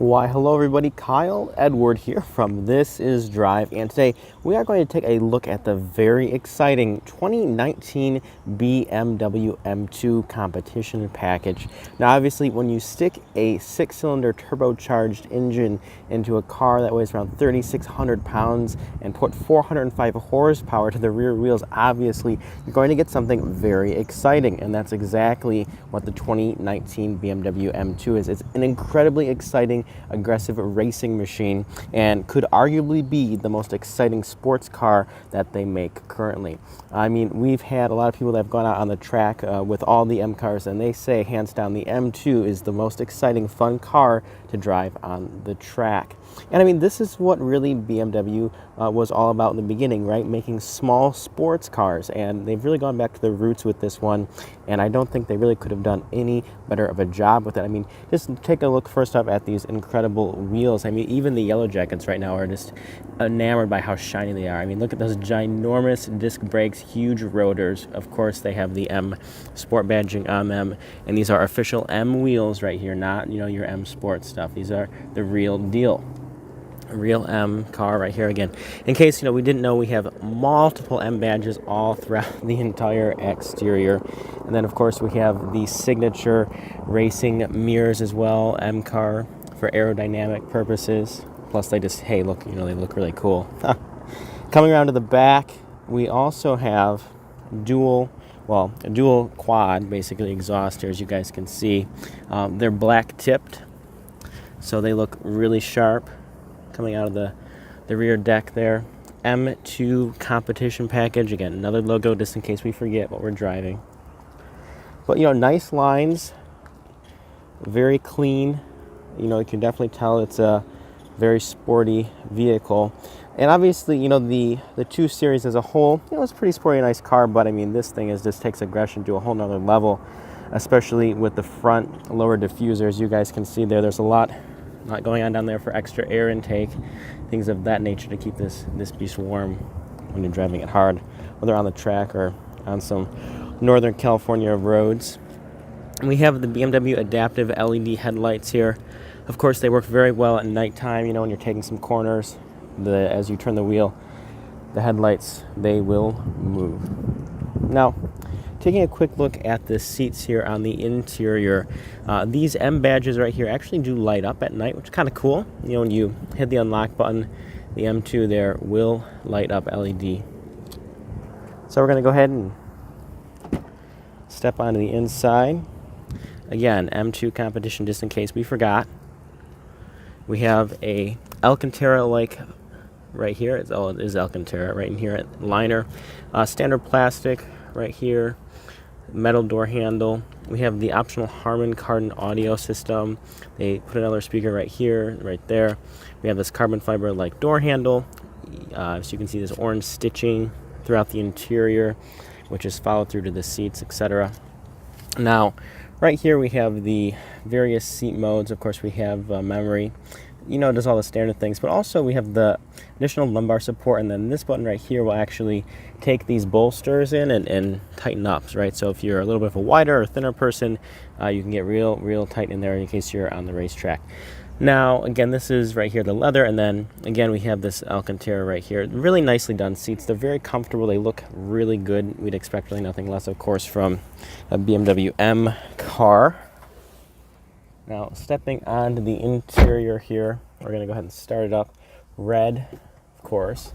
Why, hello everybody, Kyle Edward here from This Is Drive, and today we are going to take a look at the very exciting 2019 BMW M2 competition package. Now obviously when you stick a 6-cylinder turbocharged engine into a car that weighs around 3,600 pounds and put 405 horsepower to the rear wheels, obviously you're going to get something very exciting, and that's exactly what the 2019 BMW M2 is. It's an incredibly exciting, aggressive racing machine and could arguably be the most exciting sports car that they make currently. I mean, we've had a lot of people that have gone out on the track with all the M cars, and they say hands down the M2 is the most exciting, fun car to drive on the track. And I mean, this is what really BMW was all about in the beginning, right? Making small sports cars, and they've really gone back to their roots with this one, and I don't think they really could have done any better of a job with it. I mean, just take a look first up at these incredible wheels. I mean, even the yellow jackets right now are just enamored by how shiny they are. I mean, look at those ginormous disc brakes, huge rotors. Of course, they have the M Sport badging on them, and these are official M wheels right here, not, you know, your M Sport stuff. These are the real deal. A real M car right here. Again, in case we didn't know, we have multiple M badges all throughout the entire exterior, and then of course we have the signature racing mirrors as well, M car, for aerodynamic purposes. Plus they just, hey, look, they look really cool. Coming around to the back, we also have a dual quad basically exhaust here, as you guys can see. They're black tipped, so they look really sharp coming out of the rear deck there. M2 competition package. Again, another logo just in case we forget what we're driving. But nice lines, very clean. You can definitely tell it's a very sporty vehicle. And obviously, the 2 Series as a whole, it's a pretty sporty, nice car, but I mean, this thing just takes aggression to a whole nother level, especially with the front lower diffuser. As you guys can see there's a lot going on down there for extra air intake, things of that nature to keep this beast warm when you're driving it hard, whether on the track or on some Northern California roads. And we have the BMW adaptive LED headlights here. Of course, they work very well at nighttime, when you're taking some corners. As you turn the wheel, the headlights, they will move. Now, taking a quick look at the seats here on the interior, these M badges right here actually do light up at night, which is kind of cool. When you hit the unlock button, the M2 there will light up LED. So we're going to go ahead and step onto the inside. Again, M2 competition, just in case we forgot. We have a Alcantara-like right here. It is Alcantara right in here. Liner, standard plastic right here. Metal door handle. We have the optional Harman Kardon audio system. They put another speaker right here, right there. We have this carbon fiber like door handle. So you can see this orange stitching throughout the interior, which is followed through to the seats, etc. Now, right here we have the various seat modes. Of course, we have memory. It does all the standard things, but also we have the additional lumbar support, and then this button right here will actually take these bolsters in and tighten up, right? So if you're a little bit of a wider or thinner person, you can get real tight in there in case you're on the racetrack. Now, again, this is right here the leather, and then again we have this Alcantara right here. Really nicely done seats. They're very comfortable. They look really good. We'd expect really nothing less, of course, from a BMW M car. Now, stepping onto the interior here, we're going to go ahead and start it up. Red, of course.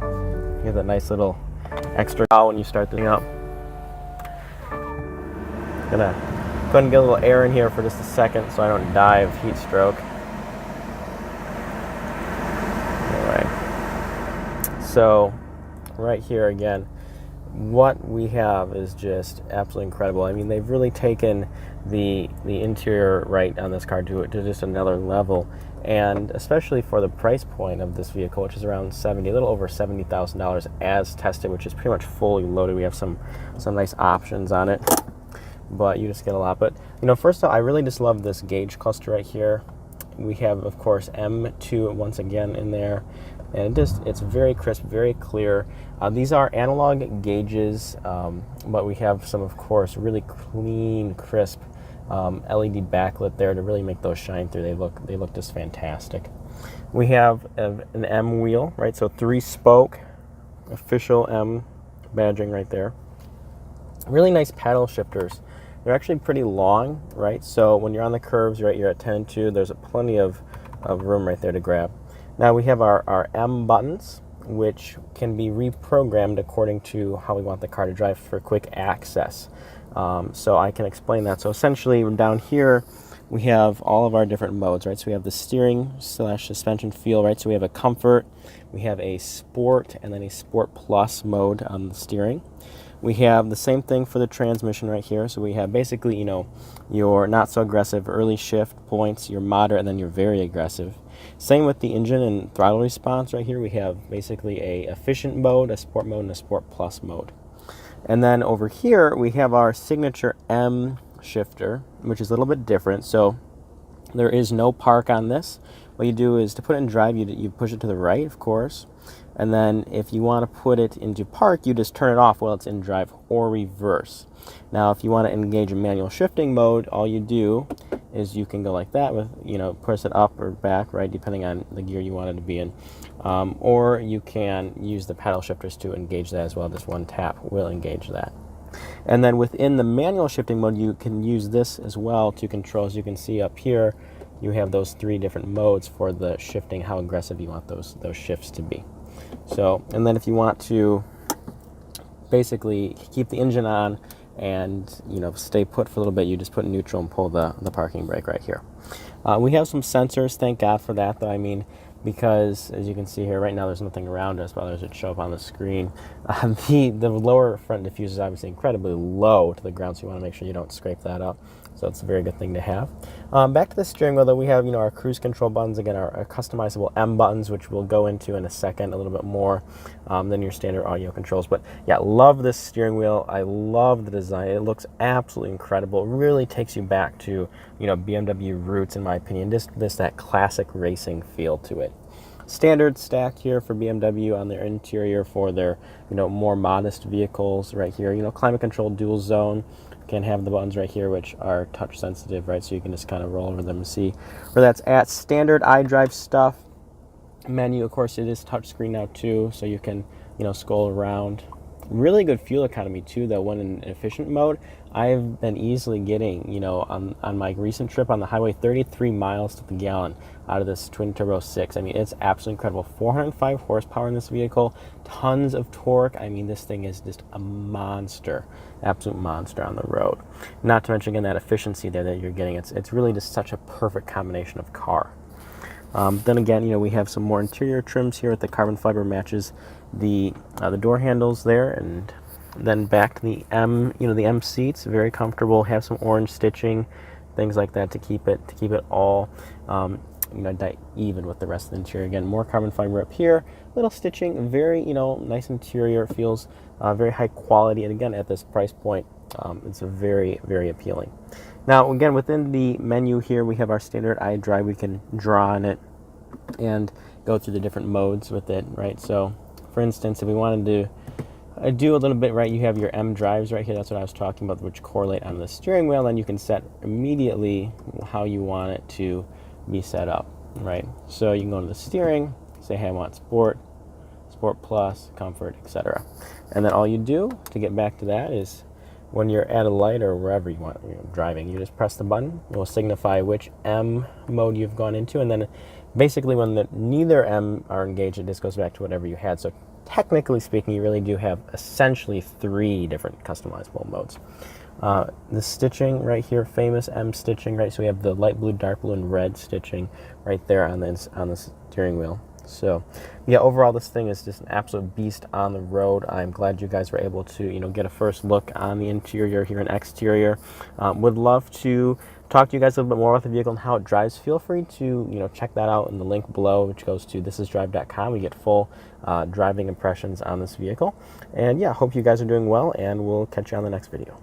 You have that nice little extra when you start the thing up. Gonna go ahead and get a little air in here for just a second so I don't die of heat stroke. Anyway, so right here again, what we have is just absolutely incredible. I mean, they've really taken the interior right on this car to just another level, and especially for the price point of this vehicle, which is around a little over $70,000 as tested, which is pretty much fully loaded. We have some nice options on it, but you just get a lot. But first off, I really just love this gauge cluster right here. We have, of course, M2 once again in there, and it's very crisp, very clear. These are analog gauges, but we have some, of course, really clean, crisp LED backlit there to really make those shine through. They look just fantastic. We have an M wheel, right? So 3-spoke, official M badging right there. Really nice paddle shifters. They're actually pretty long, right? So when you're on the curves, right, you're at 10-2. There's plenty of room right there to grab. Now we have our M buttons, which can be reprogrammed according to how we want the car to drive for quick access. So I can explain that. So essentially down here, we have all of our different modes, right? So we have the steering / suspension feel, right? So we have a comfort, we have a sport, and then a sport plus mode on the steering. We have the same thing for the transmission right here. So we have basically, you know, your not so aggressive early shift points, your moderate, and then your very aggressive. Same with the engine and throttle response right here. We have basically a efficient mode, a sport mode, and a sport plus mode. And then over here, we have our signature M shifter, which is a little bit different. So there is no park on this. What you do is to put it in drive, you push it to the right, of course. And then if you want to put it into park, you just turn it off while it's in drive or reverse. Now, if you want to engage in manual shifting mode, all you do is you can go like that with, you know, press it up or back, right, depending on the gear you want it to be in. Or you can use the paddle shifters to engage that as well. Just one tap will engage that. And then within the manual shifting mode, you can use this as well to control. As you can see up here, you have those 3 different modes for the shifting, how aggressive you want those shifts to be. So, and then if you want to basically keep the engine on and, you know, stay put for a little bit, you just put neutral and pull the parking brake right here. We have some sensors, thank God for that, though. I mean, because as you can see here, right now there's nothing around us, but others would show up on the screen. The lower front diffuser is obviously incredibly low to the ground, so you want to make sure you don't scrape that up. So it's a very good thing to have. Back to the steering wheel, though, we have, you know, our cruise control buttons, again, our customizable M buttons, which we'll go into in a second, a little bit more than your standard audio controls. But yeah, love this steering wheel. I love the design. It looks absolutely incredible. It really takes you back to, you know, BMW roots, in my opinion. Just that classic racing feel to it. Standard stack here for BMW on their interior for their, you know, more modest vehicles right here. You know, climate control, dual zone. Can have the buttons right here, which are touch sensitive, right? So you can just kind of roll over them and see where that's at. Standard iDrive stuff. Menu, of course, it is touchscreen now too, so you can, you know, scroll around. Really good fuel economy too, though. When in efficient mode, I've been easily getting, you know, on my recent trip on the highway, 33 miles to the gallon out of this twin turbo 6. I mean, it's absolutely incredible. 405 horsepower in this vehicle, tons of torque. I mean, this thing is just a monster, absolute monster on the road. Not to mention, again, that efficiency there that you're getting. It's really just such a perfect combination of car. Then again, you know, we have some more interior trims here. The carbon fiber matches the door handles there, and then back to the M, you know, the M seats, very comfortable. Have some orange stitching, things like that to keep it all, you know, even with the rest of the interior. Again, more carbon fiber up here, little stitching, very, you know, nice interior. It feels very high quality, and again, at this price point, it's a very, very appealing. Now, again, within the menu here, we have our standard iDrive. We can draw on it and go through the different modes with it, right? So, for instance, if we wanted to do a little bit, right, you have your M drives right here. That's what I was talking about, which correlate on the steering wheel, and you can set immediately how you want it to be set up, right? So you can go to the steering, say, hey, I want sport, sport plus, comfort, etc. And then all you do to get back to that is when you're at a light or wherever you want, you know, driving, you just press the button. It will signify which M mode you've gone into, and then basically when neither M are engaged, it just goes back to whatever you had. So technically speaking, you really do have essentially 3 different customizable modes. The stitching right here, famous M stitching, right? So we have the light blue, dark blue, and red stitching right there on the steering wheel. So yeah, overall this thing is just an absolute beast on the road. I'm glad you guys were able to, you know, get a first look on the interior here and exterior. Would love to talk to you guys a little bit more about the vehicle and how it drives. Feel free to, you know, check that out in the link below, which goes to thisisdrive.com. We get full driving impressions on this vehicle. And yeah, hope you guys are doing well, and we'll catch you on the next video.